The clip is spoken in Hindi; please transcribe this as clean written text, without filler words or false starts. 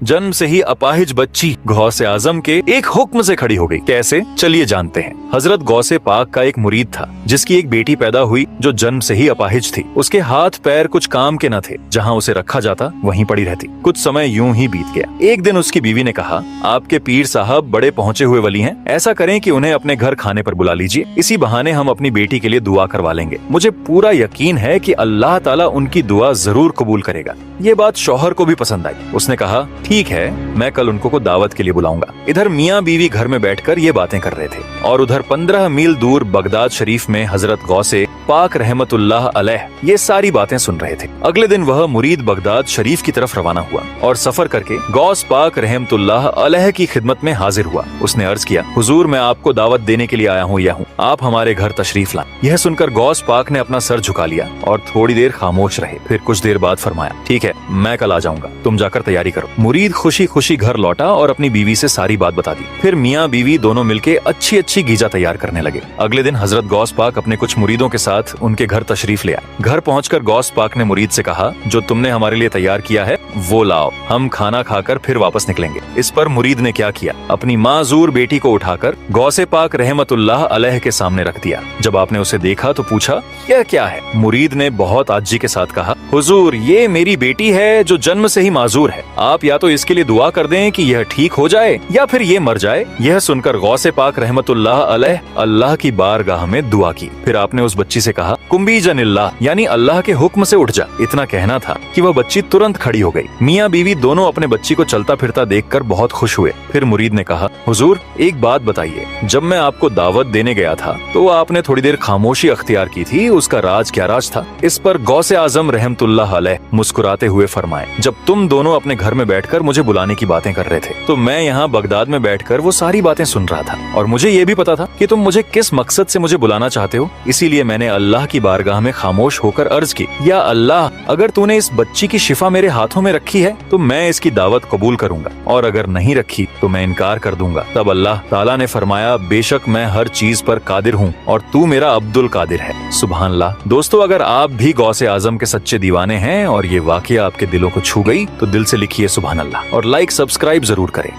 जन्म से ही अपाहिज बच्ची गौसे आजम के एक हुक्म से खड़ी हो गई। कैसे, चलिए जानते हैं। हजरत गौसे पाक का एक मुरीद था जिसकी एक बेटी पैदा हुई जो जन्म से ही अपाहिज थी। उसके हाथ पैर कुछ काम के न थे, जहाँ उसे रखा जाता वहीं पड़ी रहती। कुछ समय यूं ही बीत गया। एक दिन उसकी बीवी ने कहा, आपके पीर साहब बड़े पहुंचे हुए वली हैं, ऐसा करें कि उन्हें अपने घर खाने पर बुला लीजिए, इसी बहाने हम अपनी बेटी के लिए दुआ करवा लेंगे। मुझे पूरा यकीन है कि अल्लाह ताला उनकी दुआ जरूर कबूल करेगा। ये बात शौहर को भी पसंद आई। उसने कहा, ठीक है, मैं कल उनको को दावत के लिए बुलाऊंगा। इधर मियाँ बीवी घर में बैठकर ये बातें कर रहे थे और उधर 15 मील दूर बगदाद शरीफ में हजरत गौसे पाक रहमतुल्लाह अलैह ये सारी बातें सुन रहे थे। अगले दिन वह मुरीद बगदाद शरीफ की तरफ रवाना हुआ और सफर करके गौस पाक रहमतुल्लाह अलैह की खिदमत में हाजिर हुआ। उसने अर्ज किया, हुजूर, मैं आपको दावत देने के लिए आया हूँ, आप हमारे घर तशरीफ लाएं। यह सुनकर गौस पाक ने अपना सर झुका लिया और थोड़ी देर खामोश रहे। फिर कुछ देर बाद फरमाया, ठीक है, मैं कल आ जाऊंगा, तुम जाकर तैयारी करो। मुरीद खुशी खुशी घर लौटा और अपनी बीवी से सारी बात बता दी। फिर मियाँ बीवी दोनों मिलके अच्छी अच्छी गीजा तैयार करने लगे। अगले दिन हजरत गौस पाक अपने कुछ मुरीदों के साथ उनके घर तशरीफ ले आए। घर पहुंचकर गौस पाक ने मुरीद से कहा, जो तुमने हमारे लिए तैयार किया है वो लाओ, हम खाना खाकर फिर वापस निकलेंगे। इस पर मुरीद ने क्या किया, अपनी माजूर बेटी को उठाकर गौसे पाक रहमतुल्लाह अलैह के सामने रख दिया। जब आपने उसे देखा तो पूछा, यह क्या है? मुरीद ने बहुत आजी के साथ कहा, हुजूर, ये मेरी बेटी है जो जन्म से ही माजूर है। आप या तो इसके लिए दुआ कर दें कि यह ठीक हो जाए या फिर ये मर जाए। यह सुनकर गौसे पाक रहमतुल्लाह अलैह अल्लाह की बारगाह में दुआ की। फिर आपने उस बच्ची से कहा, कुंबी जनिल्लाह, यानी अल्लाह के हुक्म से उठ जा। इतना कहना था कि वह बच्ची तुरंत खड़ी हो गई। मियाँ बीवी दोनों अपने बच्ची को चलता फिरता देखकर बहुत खुश हुए। फिर मुरीद ने कहा, हुजूर, एक बात बताइए, जब मैं आपको दावत देने गया था तो आपने थोड़ी देर खामोशी अख्तियार की थी, उसका राज क्या राज था? इस पर गौसे आजम रहमतुल्लाह अलैह मुस्कुराते हुए फरमाए, जब तुम दोनों अपने घर में बैठकर मुझे बुलाने की बातें कर रहे थे तो मैं यहाँ बगदाद में बैठकर वो सारी बातें सुन रहा था और मुझे ये भी पता था कि तुम मुझे किस मकसद से मुझे बुलाना चाहते हो। इसीलिए मैंने अल्लाह की बारगाह में खामोश होकर अर्ज की, या अल्लाह, अगर तूने इस बच्ची की शिफा मेरे हाथों में रखी है तो मैं इसकी दावत कबूल करूंगा, और अगर नहीं रखी तो मैं इनकार कर दूंगा। तब अल्लाह ताला ने फरमाया, बेशक मैं हर चीज पर कादिर हूँ और तू मेरा अब्दुल कादिर है। सुभान अल्लाह। दोस्तों, अगर आप भी गौसे आजम के सच्चे दीवाने हैं और ये वाकया आपके दिलों को छू गई तो दिल से लिखिए सुभान अल्लाह और लाइक सब्सक्राइब जरूर करें।